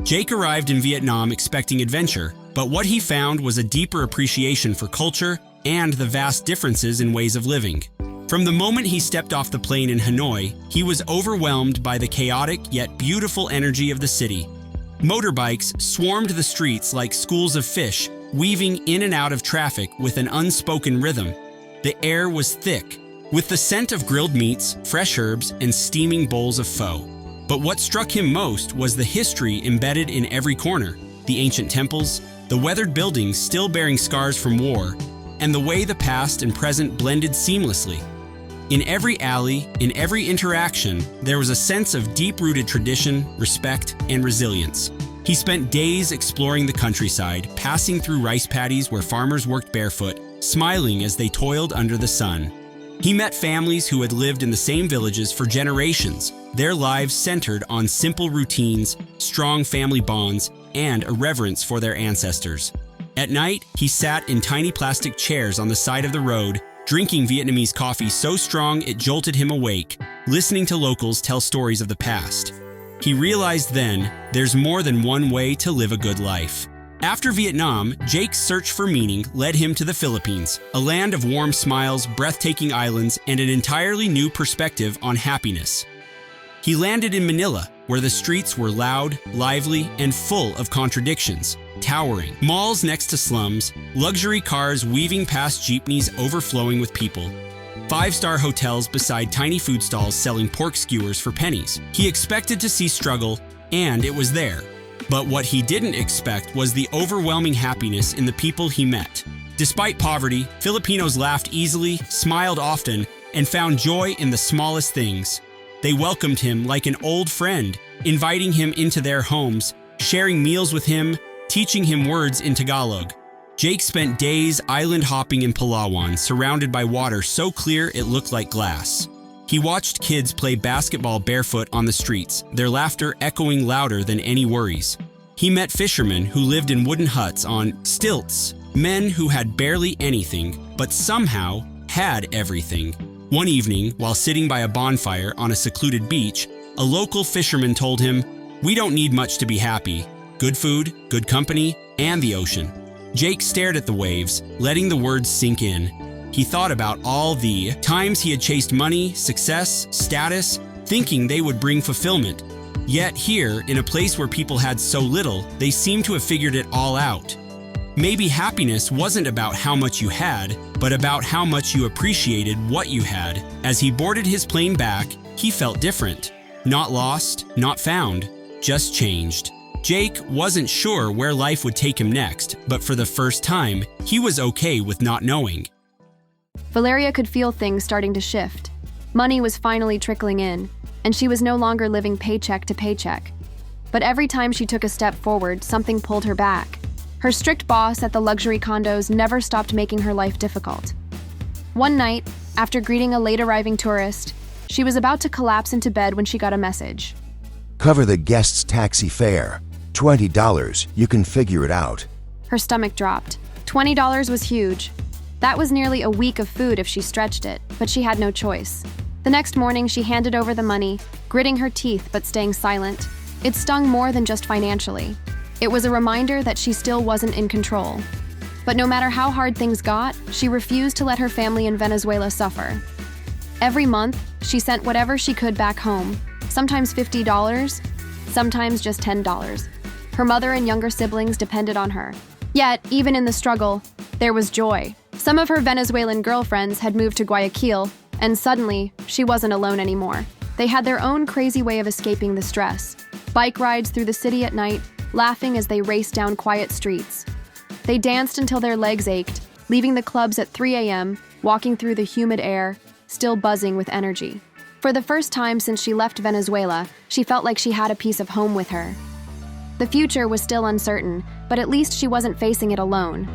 Jake arrived in Vietnam expecting adventure, but what he found was a deeper appreciation for culture and the vast differences in ways of living. From the moment he stepped off the plane in Hanoi, he was overwhelmed by the chaotic yet beautiful energy of the city. Motorbikes swarmed the streets like schools of fish, weaving in and out of traffic with an unspoken rhythm. The air was thick, with the scent of grilled meats, fresh herbs, and steaming bowls of pho. But what struck him most was the history embedded in every corner: the ancient temples, the weathered buildings still bearing scars from war, and the way the past and present blended seamlessly. In every alley, in every interaction, there was a sense of deep-rooted tradition, respect, and resilience. He spent days exploring the countryside, passing through rice paddies where farmers worked barefoot, smiling as they toiled under the sun. He met families who had lived in the same villages for generations, their lives centered on simple routines, strong family bonds, and a reverence for their ancestors. At night, he sat in tiny plastic chairs on the side of the road, drinking Vietnamese coffee so strong it jolted him awake, listening to locals tell stories of the past. He realized then, there's more than one way to live a good life. After Vietnam, Jake's search for meaning led him to the Philippines, a land of warm smiles, breathtaking islands, and an entirely new perspective on happiness. He landed in Manila, where the streets were loud, lively, and full of contradictions. Towering malls next to slums, luxury cars weaving past jeepneys overflowing with people, five-star hotels beside tiny food stalls selling pork skewers for pennies. He expected to see struggle, and it was there. But what he didn't expect was the overwhelming happiness in the people he met. Despite poverty, Filipinos laughed easily, smiled often, and found joy in the smallest things. They welcomed him like an old friend, inviting him into their homes, sharing meals with him, teaching him words in Tagalog. Jake spent days island hopping in Palawan, surrounded by water so clear it looked like glass. He watched kids play basketball barefoot on the streets, their laughter echoing louder than any worries. He met fishermen who lived in wooden huts on stilts, men who had barely anything, but somehow had everything. One evening, while sitting by a bonfire on a secluded beach, a local fisherman told him, "We don't need much to be happy. Good food, good company, and the ocean." Jake stared at the waves, letting the words sink in. He thought about all the times he had chased money, success, status, thinking they would bring fulfillment. Yet here, in a place where people had so little, they seemed to have figured it all out. Maybe happiness wasn't about how much you had, but about how much you appreciated what you had. As he boarded his plane back, he felt different. Not lost, not found, just changed. Jake wasn't sure where life would take him next, but for the first time, he was okay with not knowing. Valyria could feel things starting to shift. Money was finally trickling in, and she was no longer living paycheck to paycheck. But every time she took a step forward, something pulled her back. Her strict boss at the luxury condos never stopped making her life difficult. One night, after greeting a late-arriving tourist, she was about to collapse into bed when she got a message. Cover the guest's taxi fare. $20, you can figure it out. Her stomach dropped. $20 was huge. That was nearly a week of food if she stretched it, but she had no choice. The next morning, she handed over the money, gritting her teeth but staying silent. It stung more than just financially. It was a reminder that she still wasn't in control. But no matter how hard things got, she refused to let her family in Venezuela suffer. Every month, she sent whatever she could back home, sometimes $50, sometimes just $10. Her mother and younger siblings depended on her. Yet, even in the struggle, there was joy. Some of her Venezuelan girlfriends had moved to Guayaquil, and suddenly, she wasn't alone anymore. They had their own crazy way of escaping the stress. Bike rides through the city at night, laughing as they raced down quiet streets. They danced until their legs ached, leaving the clubs at 3 a.m., walking through the humid air, still buzzing with energy. For the first time since she left Venezuela, she felt like she had a piece of home with her. The future was still uncertain, but at least she wasn't facing it alone.